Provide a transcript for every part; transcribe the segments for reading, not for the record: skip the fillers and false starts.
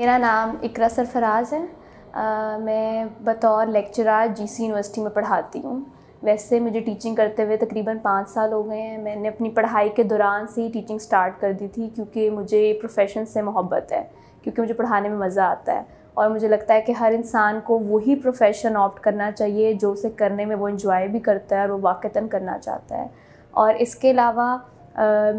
मेरा नाम इकरा सरफराज है। मैं बतौर लेक्चरर जीसी यूनिवर्सिटी में पढ़ाती हूँ। वैसे मुझे टीचिंग करते हुए तकरीबन 5 साल हो गए हैं। मैंने अपनी पढ़ाई के दौरान से ही टीचिंग स्टार्ट कर दी थी, क्योंकि मुझे प्रोफेशन से मोहब्बत है, क्योंकि मुझे पढ़ाने में मज़ा आता है और मुझे लगता है कि हर इंसान को वही प्रोफेशन ऑप्ट करना चाहिए जो उसे करने में वो इंजॉय भी करता है और वो वाक़तन करना चाहता है। और इसके अलावा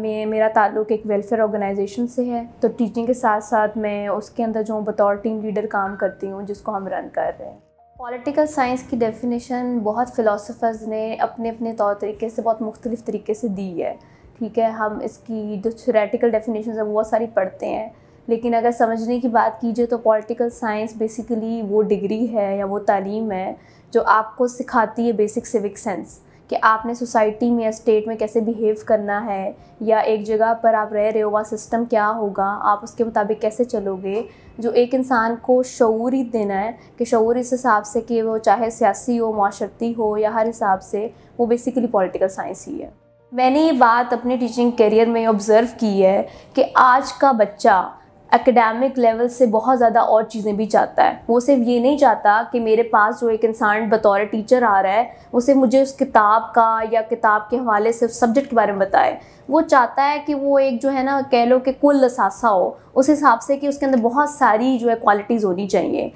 मेरा ताल्लुक़ एक वेलफेयर ऑर्गेनाइजेशन से है, तो टीचिंग के साथ साथ मैं उसके अंदर जो बतौर टीम लीडर काम करती हूँ, जिसको हम रन कर रहे हैं। पॉलिटिकल साइंस की डेफिनेशन बहुत फ़िलासफ़र्स ने अपने अपने तौर तरीके से बहुत मुख्तलिफ़ तरीके से दी है। ठीक है, हम इसकी जो थ्योरेटिकल डेफिनेशन है वो बहुत सारी पढ़ते हैं, लेकिन अगर समझने की बात कीजिए तो पॉलिटिकल साइंस बेसिकली वो डिग्री है या वो तालीम है जो आपको सिखाती है बेसिक सिविक सेंस, कि आपने सोसाइटी में या स्टेट में कैसे बिहेव करना है, या एक जगह पर आप रह रहे हो वहाँ सिस्टम क्या होगा, आप उसके मुताबिक कैसे चलोगे। जो एक इंसान को शऊर ही देना है कि शऊर इस हिसाब से कि वो चाहे सियासी हो, माशरती हो, या हर हिसाब से वो बेसिकली पॉलिटिकल साइंस ही है। मैंने ये बात अपने टीचिंग करियर में ऑब्ज़र्व की है कि आज का बच्चा एकेडमिक लेवल से बहुत ज़्यादा और चीज़ें भी चाहता है। वो सिर्फ ये नहीं चाहता कि मेरे पास जो एक इंसान बतौर टीचर आ रहा है वो सिर्फ मुझे उस किताब का या किताब के हवाले से उस सब्जेक्ट के बारे में बताए। वो चाहता है कि वो एक जो है ना, कह लो कि कुल असासा हो, उस हिसाब से कि उसके अंदर बहुत सारी जो है क्वालिटीज़ होनी चाहिए।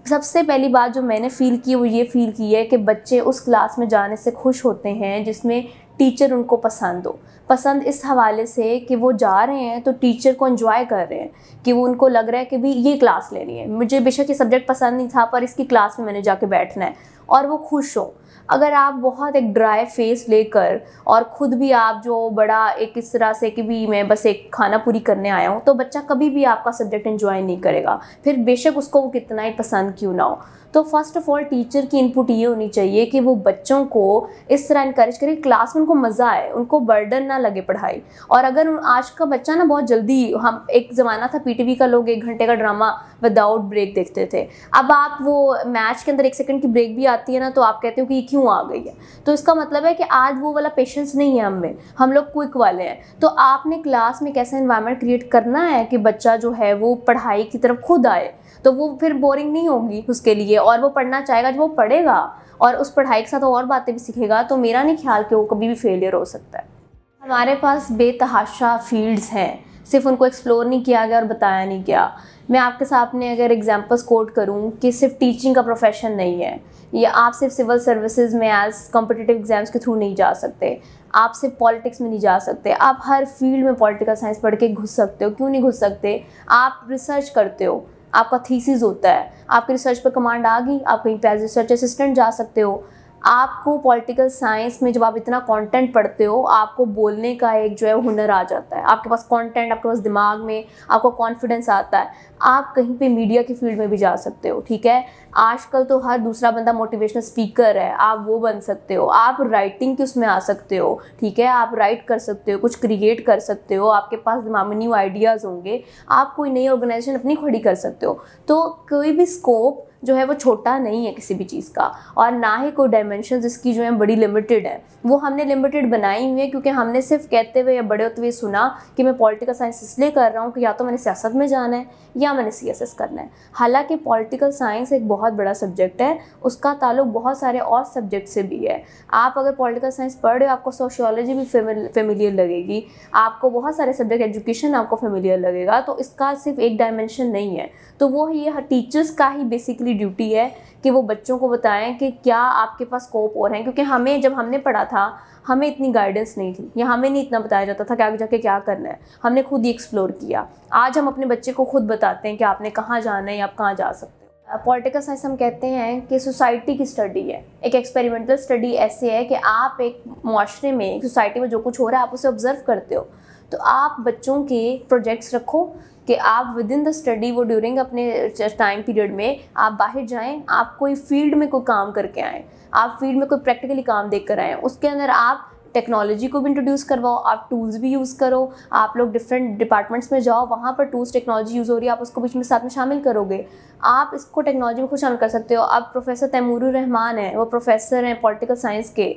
सबसे पहली बात जो मैंने फ़ील की वो ये फ़ील की है कि बच्चे उस क्लास में जाने से खुश होते हैं जिसमें टीचर उनको पसंद हो। पसंद इस हवाले से कि वो जा रहे हैं तो टीचर को एंजॉय कर रहे हैं, कि वो उनको लग रहा है कि भी ये क्लास लेनी है, मुझे बेशक ये सब्जेक्ट पसंद नहीं था पर इसकी क्लास में मैंने जाके बैठना है, और वो खुश हो। अगर आप बहुत एक ड्राई फेस लेकर और ख़ुद भी आप जो बड़ा एक इस तरह से कि भी मैं बस एक खाना पूरी करने आया हूँ, तो बच्चा कभी भी आपका सब्जेक्ट एंजॉय नहीं करेगा, फिर बेशक उसको वो कितना ही पसंद क्यों ना हो। तो फ़र्स्ट ऑफ़ ऑल टीचर की इनपुट ये होनी चाहिए कि वो बच्चों को इस तरह इनकरेज करे, क्लास में उनको मज़ा आए, उनको बर्डन ना लगे पढ़ाई। और अगर आज का बच्चा ना बहुत जल्दी, हम एक ज़माना था पीटीवी का लोग 1 घंटे का ड्रामा विदाउट ब्रेक देखते थे, अब आप वो मैच के अंदर 1 सेकंड की ब्रेक भी आती है ना तो आप कहते हो कि ये क्यों आ गई है। तो इसका मतलब है कि आज वो वाला पेशेंस नहीं है हम लोग क्विक वाले हैं। तो आपने क्लास में कैसा एनवायरनमेंट क्रिएट करना है कि बच्चा जो है वो पढ़ाई की तरफ खुद आए, तो वो फिर बोरिंग नहीं होगी उसके लिए और वो पढ़ना चाहेगा। जब वो पढ़ेगा और उस पढ़ाई के साथ और बातें भी सीखेगा तो मेरा नहीं ख्याल कि वो कभी भी फेलियर हो सकता है। हमारे पास बेतहाशा फील्ड्स हैं, सिर्फ उनको एक्सप्लोर नहीं किया गया और बताया नहीं गया। मैं आपके सामने अगर एग्जांपल्स कोट करूं कि सिर्फ टीचिंग का प्रोफेशन नहीं है, या आप सिर्फ सिविल सर्विसेज में एज कॉम्पिटिटिव एग्जाम्स के थ्रू नहीं जा सकते, आप सिर्फ पॉलिटिक्स में नहीं जा सकते, आप हर फील्ड में पॉलिटिकल साइंस पढ़ के घुस सकते हो। क्यों नहीं घुस सकते? आप रिसर्च करते हो, आपका थीसिस होता है, आपकी रिसर्च पर कमांड आ गई, आप कहीं पे एज रिसर्च असिस्टेंट जा सकते हो। आपको पॉलिटिकल साइंस में जब आप इतना कंटेंट पढ़ते हो, आपको बोलने का एक जो है हुनर आ जाता है, आपके पास कंटेंट, आपके पास दिमाग में आपको कॉन्फिडेंस आता है। आप कहीं पे मीडिया की फील्ड में भी जा सकते हो। ठीक है, आजकल तो हर दूसरा बंदा मोटिवेशनल स्पीकर है, आप वो बन सकते हो। आप राइटिंग के उसमें आ सकते हो। ठीक है, आप राइट कर सकते हो, कुछ क्रिएट कर सकते हो, आपके पास दिमाग में न्यू आइडियाज़ होंगे, आप कोई नई ऑर्गेनाइजेशन अपनी खड़ी कर सकते हो। तो कोई भी स्कोप जो है वो छोटा नहीं है किसी भी चीज़ का, और ना ही कोई डायमेंशन जिसकी जो है बड़ी लिमिटेड है। वो हमने लिमिटेड बनाई हुई है क्योंकि हमने सिर्फ कहते हुए या बड़े होते हुए सुना कि मैं पॉलिटिकल साइंस इसलिए कर रहा हूँ कि या तो मैंने सियासत में जाना है या मैंने सीएसएस करना है। हालांकि पॉलिटिकल साइंस एक बहुत बड़ा सब्जेक्ट है, उसका ताल्लुक बहुत सारे और सब्जेक्ट से भी है। आप अगर पॉलिटिकल साइंस पढ़ रहे हो, आपको सोशियोलॉजी भी फेमिलियर लगेगी, आपको बहुत सारे सब्जेक्ट एजुकेशन आपको फेमिलियर लगेगा। तो इसका सिर्फ एक डायमेंशन नहीं है। तो वो ये टीचर्स का ही बेसिकली ड्यूटी है कि वो बच्चों को बताएं कि क्या आपके पास स्कोप और हैं, क्योंकि हमें जब हमने पढ़ा था हमें इतनी गाइडेंस नहीं थी, या हमें नहीं इतना बताया जाता था कि आगे जाके क्या करना है। हमने खुद ही एक्सप्लोर किया। आज हम अपने बच्चे को खुद बताते हैं कि आपने कहाँ जाना है या आप कहाँ जा सकते हो। पॉलिटिकल साइंस हम कहते हैं कि सोसाइटी की स्टडी है, एक एक्सपेरिमेंटल स्टडी ऐसे है कि आप एक माशरे में, एक सोसाइटी में जो कुछ हो रहा है आप उसे ऑब्जर्व करते हो। तो आप बच्चों के प्रोजेक्ट्स रखो कि आप विद इन द स्टडी, वो ड्यूरिंग अपने टाइम पीरियड में आप बाहर जाएं, आप कोई फील्ड में कोई काम करके आएँ, आप फील्ड में कोई प्रैक्टिकली काम देख कर आएँ। उसके अंदर आप टेक्नोलॉजी को भी इंट्रोड्यूस करवाओ, आप टूल्स भी यूज़ करो। आप लोग डिफरेंट डिपार्टमेंट्स में जाओ, वहाँ पर टूल्स टेक्नोलॉजी यूज़ हो रही है, आप उसको बीच में साथ में शामिल करोगे। आप इसको टेक्नोलॉजी में खुद शामिल कर सकते हो। अब प्रोफेसर तैमूरुर रहमान है, वो प्रोफेसर हैं पॉलिटिकल साइंस के,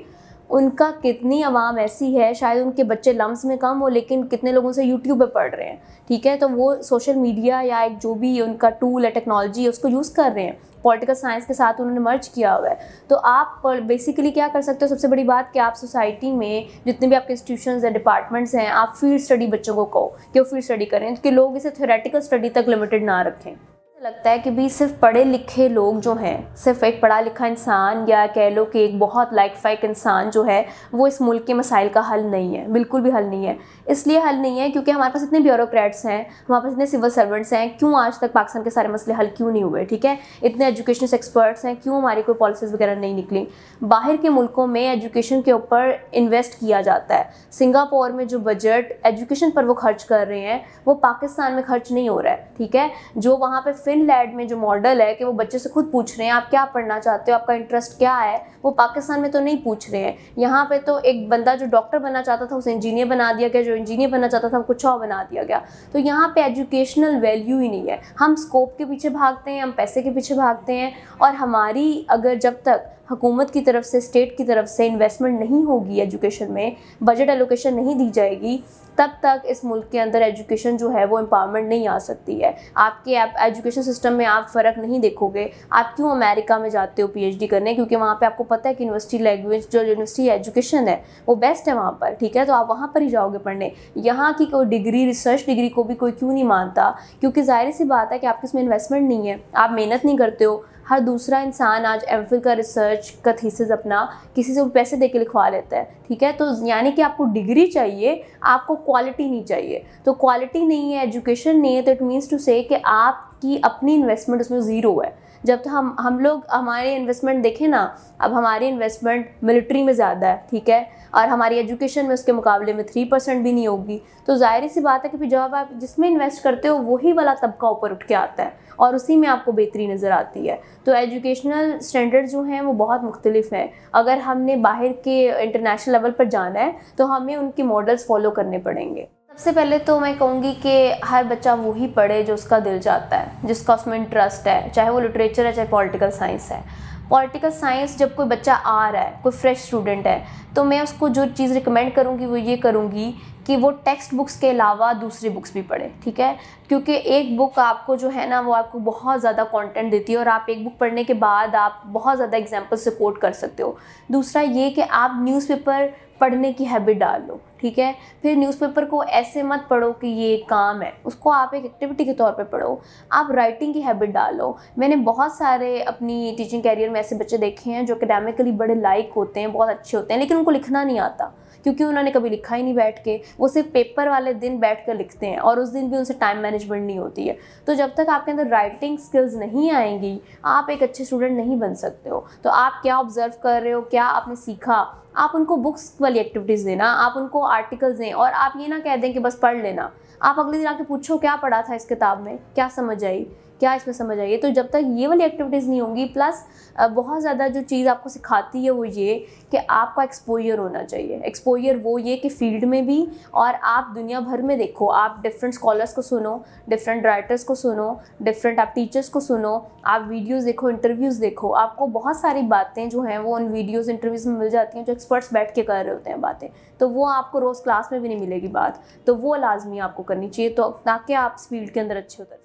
उनका कितनी आवाम ऐसी है, शायद उनके बच्चे लम्स में कम हो लेकिन कितने लोगों से यूट्यूब पे पढ़ रहे हैं, ठीक है। तो वो सोशल मीडिया या एक जो भी उनका टूल है, टेक्नोलॉजी है, उसको यूज़ कर रहे हैं, पॉलिटिकल साइंस के साथ उन्होंने मर्ज किया हुआ है। तो आप बेसिकली क्या कर सकते हो, सबसे बड़ी बात कि आप सोसाइटी में जितने भी आपके इंस्टीट्यूशंस हैं, डिपार्टमेंट्स हैं, आप फील्ड स्टडी बच्चों को कहो कि वो फील्ड स्टडी करें, कि लोग इसे थ्योरेटिकल स्टडी तक लिमिटेड ना रखें। लगता है कि भी सिर्फ पढ़े लिखे लोग जो हैं, सिर्फ एक पढ़ा लिखा इंसान या कह लो कि एक बहुत लाइक फाइक इंसान जो है, वो इस मुल्क के मसाइल का हल नहीं है, बिल्कुल भी हल नहीं है। इसलिए हल नहीं है क्योंकि हमारे पास इतने ब्यूरोक्रेट्स हैं, हमारे पास इतने सिविल सर्वेंट्स हैं, क्यों आज तक पाकिस्तान के सारे मसले हल क्यों नहीं हुए, ठीक है। इतने एजुकेशन एक्सपर्ट्स हैं, क्यों हमारी कोई पॉलिसीज़ वगैरह नहीं निकली। बाहर के मुल्कों में एजुकेशन के ऊपर इन्वेस्ट किया जाता है। सिंगापुर में जो बजट एजुकेशन पर वो खर्च कर रहे हैं, वो पाकिस्तान में खर्च नहीं हो रहा है, ठीक है। जो वहाँ पे फिनलैंड में जो मॉडल है कि वो बच्चे से खुद पूछ रहे हैं आप क्या पढ़ना चाहते हो, आपका इंटरेस्ट क्या है, वो पाकिस्तान में तो नहीं पूछ रहे हैं। यहाँ पे तो एक बंदा जो डॉक्टर बनना चाहता था उसे इंजीनियर बना दिया गया, जो इंजीनियर बनना चाहता था वो कुछ और बना दिया गया। तो यहाँ पे एजुकेशनल वैल्यू ही नहीं है। हम स्कोप के पीछे भागते हैं, हम पैसे के पीछे भागते हैं, और हमारी अगर जब तक हुकूमत की तरफ से, स्टेट की तरफ से इन्वेस्टमेंट नहीं होगी एजुकेशन में, बजट एलोकेशन नहीं दी जाएगी, तब तक इस मुल्क के अंदर एजुकेशन जो है वो एम्पावरमेंट नहीं आ सकती है। आपके एजुकेशन सिस्टम में आप फ़र्क नहीं देखोगे। आप क्यों अमेरिका में जाते हो पीएचडी करने, क्योंकि वहाँ पे आपको पता है कि यूनिवर्सिटी लैंग्वेज जो यूनिवर्सिटी एजुकेशन है वो बेस्ट है वहाँ पर, ठीक है। तो आप वहाँ पर ही जाओगे पढ़ने। यहाँ की कोई डिग्री, रिसर्च डिग्री को भी कोई क्यों नहीं मानता, क्योंकि जाहिर सी बात है कि आपकी इसमें इन्वेस्टमेंट नहीं है, आप मेहनत नहीं करते हो। हर दूसरा इंसान आज एमफिल का रिसर्च का थीसिस अपना किसी से पैसे दे के लिखवा लेता है, ठीक है। तो यानी कि आपको डिग्री चाहिए, आपको क्वालिटी नहीं चाहिए। तो क्वालिटी नहीं है, एजुकेशन नहीं है, तो इट मीन्स टू से कि आपकी अपनी इन्वेस्टमेंट उसमें ज़ीरो है। जब तो हम लोग हमारे इन्वेस्टमेंट देखें ना, अब हमारी इन्वेस्टमेंट मिलिट्री में ज़्यादा है, ठीक है, और हमारी एजुकेशन में उसके मुकाबले में 3% भी नहीं होगी। तो जाहिर सी बात है कि जब आप जिसमें इन्वेस्ट करते हो वही वाला तबका ऊपर उठ के आता है और उसी में आपको बेहतरी नज़र आती है। तो एजुकेशनल स्टैंडर्ड जो हैं वो बहुत मुख्तलिफ हैं। अगर हमने बाहर के इंटरनेशनल लेवल पर जाना है तो हमें उनके मॉडल्स फॉलो करने पड़ेंगे। सबसे पहले तो मैं कहूँगी कि हर बच्चा वही पढ़े जो उसका दिल चाहता है, जिसका उसमें इंटरेस्ट है, चाहे वो लिटरेचर है, चाहे पॉलिटिकल साइंस है। पॉलिटिकल साइंस जब कोई बच्चा आ रहा है, कोई फ्रेश स्टूडेंट है, तो मैं उसको जो चीज़ रिकमेंड करूँगी वो ये करूँगी कि वो टेक्स्ट बुक्स के अलावा दूसरी बुक्स भी पढ़े, ठीक है। क्योंकि एक बुक आपको जो है ना वो आपको बहुत ज़्यादा कंटेंट देती है और आप एक बुक पढ़ने के बाद आप बहुत ज़्यादा एग्जाम्पल से कोट कर सकते हो। दूसरा ये कि आप न्यूज़पेपर पढ़ने की हैबिट डाल लो, ठीक है। फिर न्यूज़पेपर को ऐसे मत पढ़ो कि ये काम है, उसको आप एक एक्टिविटी के तौर पे पढ़ो। आप राइटिंग की हैबिट डालो। मैंने बहुत सारे अपनी टीचिंग कैरियर में ऐसे बच्चे देखे हैं जो एकेडमिकली बड़े लाइक होते हैं, बहुत अच्छे होते हैं, लेकिन उनको लिखना नहीं आता क्योंकि उन्होंने कभी लिखा ही नहीं बैठ के। वो सिर्फ पेपर वाले दिन बैठ कर लिखते हैं और उस दिन भी उनसे टाइम मैनेजमेंट नहीं होती है। तो जब तक आपके अंदर राइटिंग स्किल्स नहीं आएंगी, आप एक अच्छे स्टूडेंट नहीं बन सकते हो। तो आप क्या ऑब्जर्व कर रहे हो, क्या आपने सीखा, आप उनको बुक्स वाली एक्टिविटीज़ देना, आप उनको आर्टिकल्स दें, और आप ये ना कह दें कि बस पढ़ लेना। आप अगले दिन आके पूछो क्या पढ़ा था इस किताब में, क्या समझ आई, क्या इसमें समझ आई है। तो जब तक ये वाली एक्टिविटीज़ नहीं होंगी, प्लस बहुत ज़्यादा जो चीज़ आपको सिखाती है वो ये कि आपका एक्सपोजर होना चाहिए। एक्सपोजर वो ये कि फील्ड में भी, और आप दुनिया भर में देखो, आप डिफरेंट स्कॉलर्स को सुनो, डिफरेंट राइटर्स को सुनो, डिफरेंट आप टीचर्स को सुनो, आप वीडियोज़ देखो, इंटरव्यूज़ देखो। आपको बहुत सारी बातें जो हैं वो उन वीडियोज़ इंटरव्यूज़ में मिल जाती हैं जो एक्सपर्ट्स बैठ के कर रहे होते हैं बातें। तो वो आपको रोज़ क्लास में भी नहीं मिलेगी बात, तो वो लाजमी आपको करनी चाहिए, तो ताकि आप इस फील्ड के अंदर अच्छे उतर।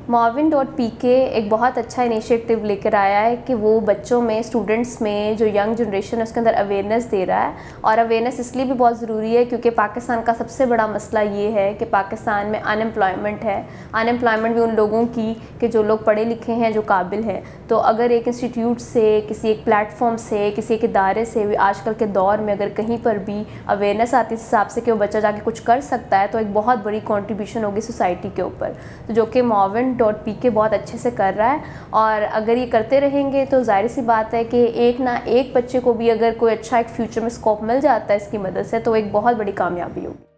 Marvin.pk एक बहुत अच्छा इनिशिएटिव लेकर आया है कि वो बच्चों में, स्टूडेंट्स में, जो यंग जनरेशन है उसके अंदर अवेयरनेस दे रहा है। और अवेयरनेस इसलिए भी बहुत ज़रूरी है क्योंकि पाकिस्तान का सबसे बड़ा मसला ये है कि पाकिस्तान में अनएम्प्लॉयमेंट है। अनएम्प्लॉयमेंट भी उन लोगों की कि जो लोग पढ़े लिखे हैं, जो काबिल हैं। तो अगर एक इंस्टीट्यूट से, किसी एक प्लेटफॉर्म से, किसी एक इदारे से भी आजकल के दौर में अगर कहीं पर भी अवेयरनेस आती है इस हिसाब से कि वो बच्चा जाके कुछ कर सकता है, तो एक बहुत बड़ी कॉन्ट्रीब्यूशन होगी सोसाइटी के ऊपर, तो जो कि Marvin.pk बहुत अच्छे से कर रहा है। और अगर ये करते रहेंगे तो जाहिर सी बात है कि एक ना एक बच्चे को भी अगर कोई अच्छा एक फ्यूचर में स्कोप मिल जाता है इसकी मदद से, तो एक बहुत बड़ी कामयाबी होगी।